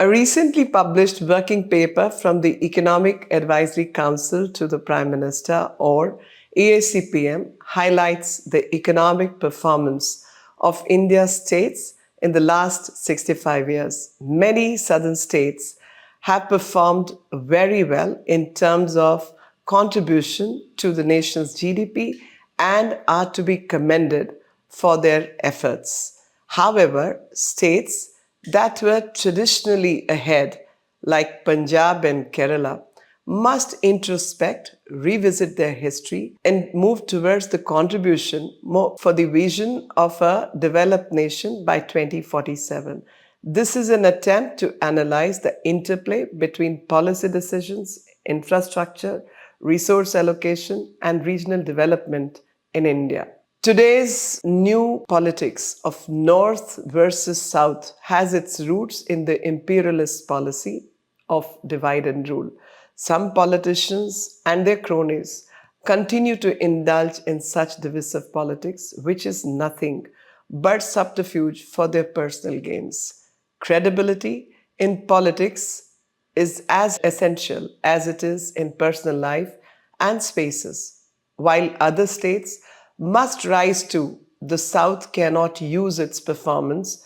A recently published working paper from the Economic Advisory Council to the Prime Minister, or EAC-PM, highlights the economic performance of India's states in the last 65 years. Many southern states have performed very well in terms of contribution to the nation's GDP and are to be commended for their efforts. However, states that were traditionally ahead, like Punjab and Kerala, must introspect, revisit their history, and move towards the contribution more for the vision of a developed nation by 2047. This is an attempt to analyze the interplay between policy decisions, infrastructure, resource allocation, and regional development in India. Today's new politics of North versus South has its roots in the imperialist policy of divide and rule. Some politicians and their cronies continue to indulge in such divisive politics, which is nothing but subterfuge for their personal gains. Credibility in politics is as essential as it is in personal life and spaces. While other states must rise to, the South cannot use its performance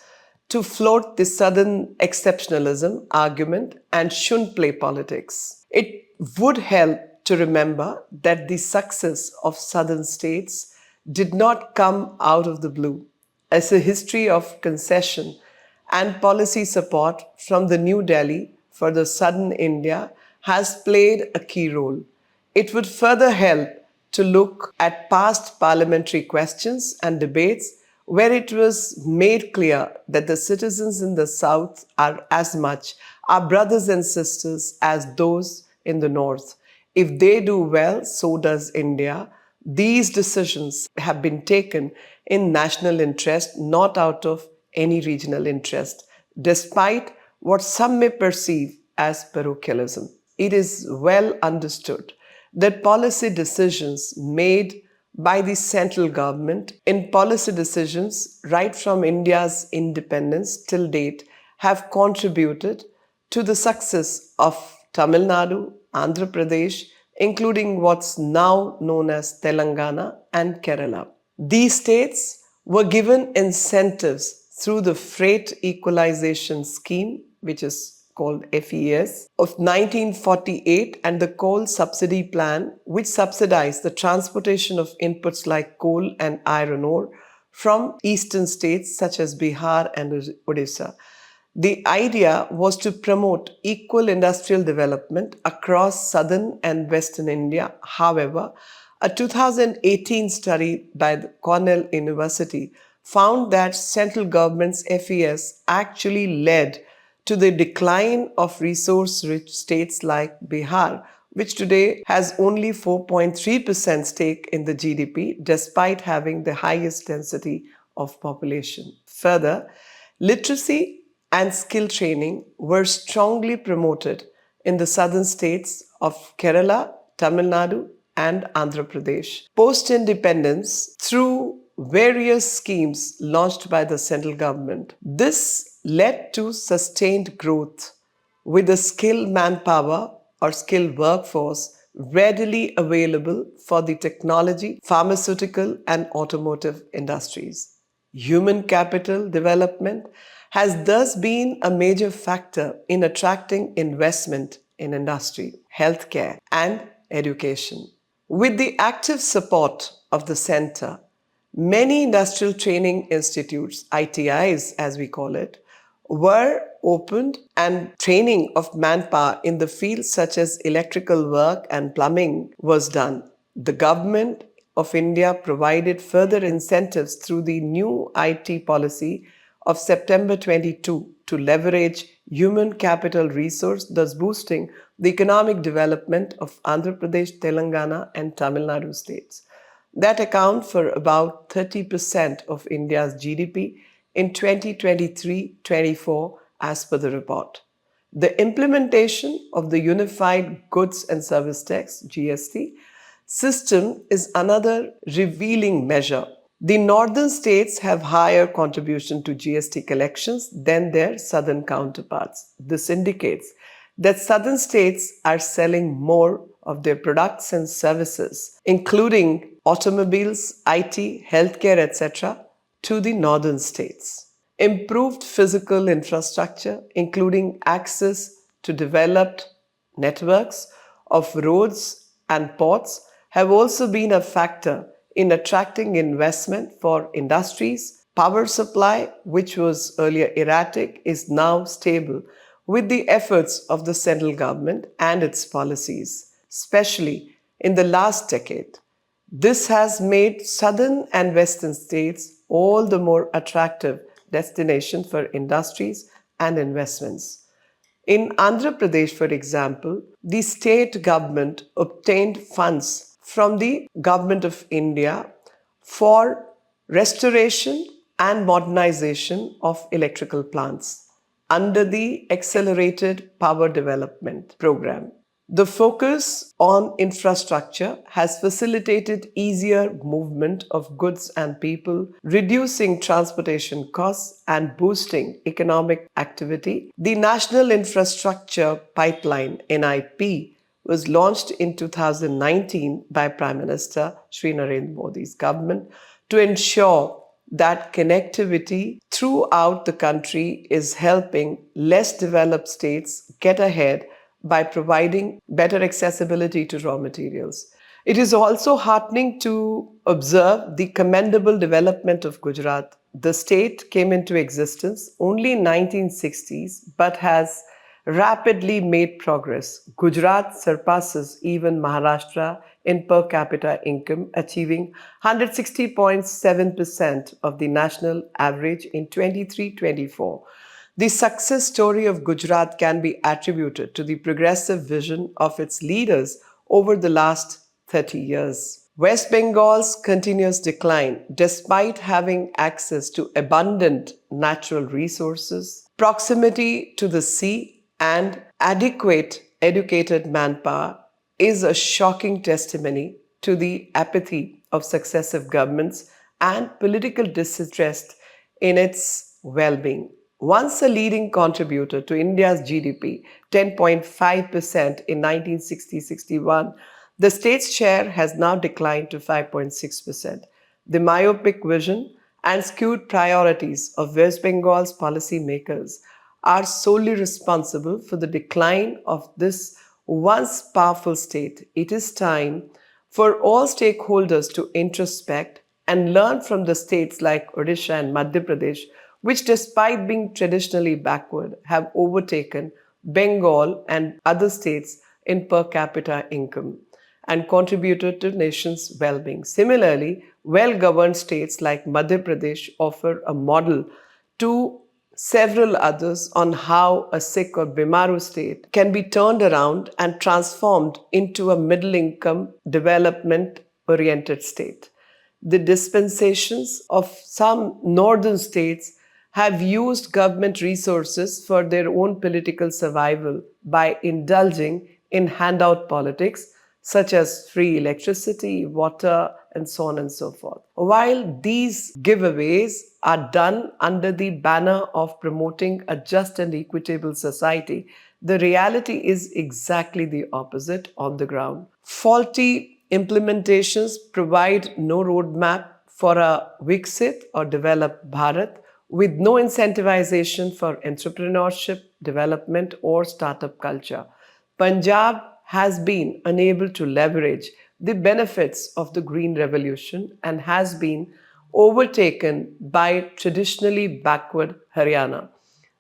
to float the Southern exceptionalism argument and shouldn't play politics. It would help to remember that the success of Southern states did not come out of the blue. As a history of concession and policy support from the New Delhi for the Southern India has played a key role. It would further help to look at past parliamentary questions and debates where it was made clear that the citizens in the South are as much our brothers and sisters as those in the North. If they do well, so does India. These decisions have been taken in national interest, not out of any regional interest, despite what some may perceive as parochialism. It is well understood that policy decisions made by the central government in policy decisions right from India's independence till date have contributed to the success of Tamil Nadu, Andhra Pradesh, including what's now known as Telangana and Kerala. These states were given incentives through the Freight Equalization Scheme, which is called FES, of 1948, and the Coal Subsidy Plan, which subsidized the transportation of inputs like coal and iron ore from eastern states such as Bihar and Odisha. The idea was to promote equal industrial development across southern and western India. However, a 2018 study by the Cornell University found that central government's FES actually led to the decline of resource-rich states like Bihar, which today has only 4.3% stake in the GDP, despite having the highest density of population. Further, literacy and skill training were strongly promoted in the southern states of Kerala, Tamil Nadu, and Andhra Pradesh. Post-independence, through various schemes launched by the central government, this led to sustained growth with the skilled manpower or skilled workforce readily available for the technology, pharmaceutical, and automotive industries. Human capital development has thus been a major factor in attracting investment in industry, healthcare, and education. With the active support of the center, many industrial training institutes, ITIs as we call it, were opened, and training of manpower in the fields such as electrical work and plumbing was done. The government of India provided further incentives through the new IT policy of September 22 to leverage human capital resource, thus boosting the economic development of Andhra Pradesh, Telangana, and Tamil Nadu states that account for about 30% of India's GDP in 2023-24 as per the report. The implementation of the Unified Goods and Service Tax (GST) system is another revealing measure. The northern states have higher contribution to GST collections than their southern counterparts. This indicates that southern states are selling more of their products and services, including automobiles, IT, healthcare, etc., to the northern states. Improved physical infrastructure, including access to developed networks of roads and ports, have also been a factor in attracting investment for industries. Power supply, which was earlier erratic, is now stable with the efforts of the central government and its policies, especially in the last decade. This has made southern and western states all the more attractive destinations for industries and investments. In Andhra Pradesh, for example, the state government obtained funds from the Government of India for restoration and modernization of electrical plants under the Accelerated Power Development Program. The focus on infrastructure has facilitated easier movement of goods and people, reducing transportation costs and boosting economic activity. The National Infrastructure Pipeline (NIP) was launched in 2019 by Prime Minister Shri Narendra Modi's government to ensure that connectivity throughout the country is helping less developed states get ahead by providing better accessibility to raw materials. It is also heartening to observe the commendable development of Gujarat. The state came into existence only in 1960s but has rapidly made progress. Gujarat surpasses even Maharashtra in per capita income, achieving 160.7% of the national average in 23-24. The success story of Gujarat can be attributed to the progressive vision of its leaders over the last 30 years. West Bengal's continuous decline, despite having access to abundant natural resources, proximity to the sea, and adequate educated manpower, is a shocking testimony to the apathy of successive governments and political disinterest in its well-being. Once a leading contributor to India's GDP, 10.5% in 1960-61, the state's share has now declined to 5.6%. The myopic vision and skewed priorities of West Bengal's policymakers are solely responsible for the decline of this once powerful state. It is time for all stakeholders to introspect and learn from the states like Odisha and Madhya Pradesh, which, despite being traditionally backward, have overtaken Bengal and other states in per capita income and contributed to nation's well-being. Similarly, well-governed states like Madhya Pradesh offer a model to several others on how a sick or Bimaru state can be turned around and transformed into a middle-income, development-oriented state. The dispensations of some northern states have used government resources for their own political survival by indulging in handout politics, such as free electricity, water, and so on and so forth. While these giveaways are done under the banner of promoting a just and equitable society, the reality is exactly the opposite on the ground. Faulty implementations provide no roadmap for a Viksit or developed Bharat, with no incentivization for entrepreneurship, development, or startup culture. Punjab has been unable to leverage the benefits of the Green Revolution and has been overtaken by traditionally backward Haryana.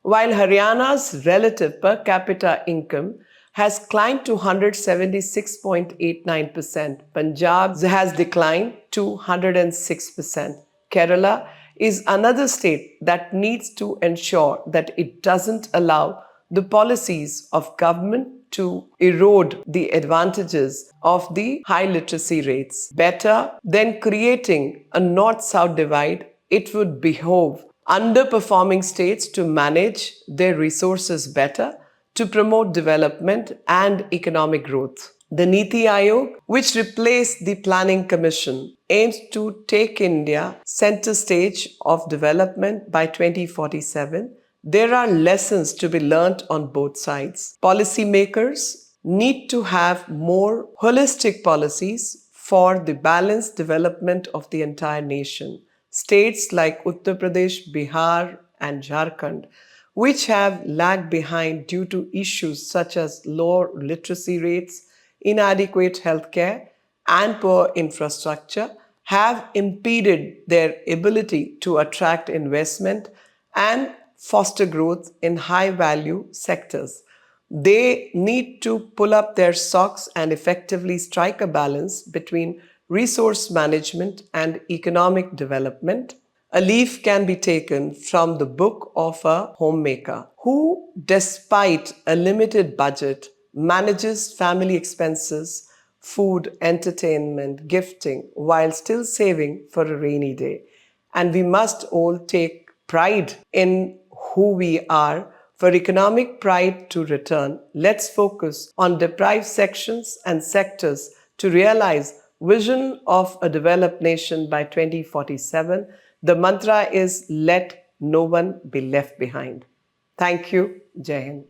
While Haryana's relative per capita income has climbed to 176.89%, Punjab has declined to 106%. Kerala is another state that needs to ensure that it doesn't allow the policies of government to erode the advantages of the high literacy rates. Better than creating a north-south divide, it would behoove underperforming states to manage their resources better to promote development and economic growth. The Niti Aayog, which replaced the Planning Commission, aims to take India center stage of development by 2047. There are lessons to be learnt on both sides. Policymakers need to have more holistic policies for the balanced development of the entire nation. States like Uttar Pradesh, Bihar, and Jharkhand, which have lagged behind due to issues such as low literacy rates, inadequate healthcare, and poor infrastructure, have impeded their ability to attract investment and foster growth in high value sectors. They need to pull up their socks and effectively strike a balance between resource management and economic development. A leaf can be taken from the book of a homemaker who, despite a limited budget, manages family expenses, food, entertainment, gifting, while still saving for a rainy day. And we must all take pride in who we are. For economic pride to return, let's focus on deprived sections and sectors to realize vision of a developed nation by 2047. The mantra is let no one be left behind. Thank you. Jai Hind.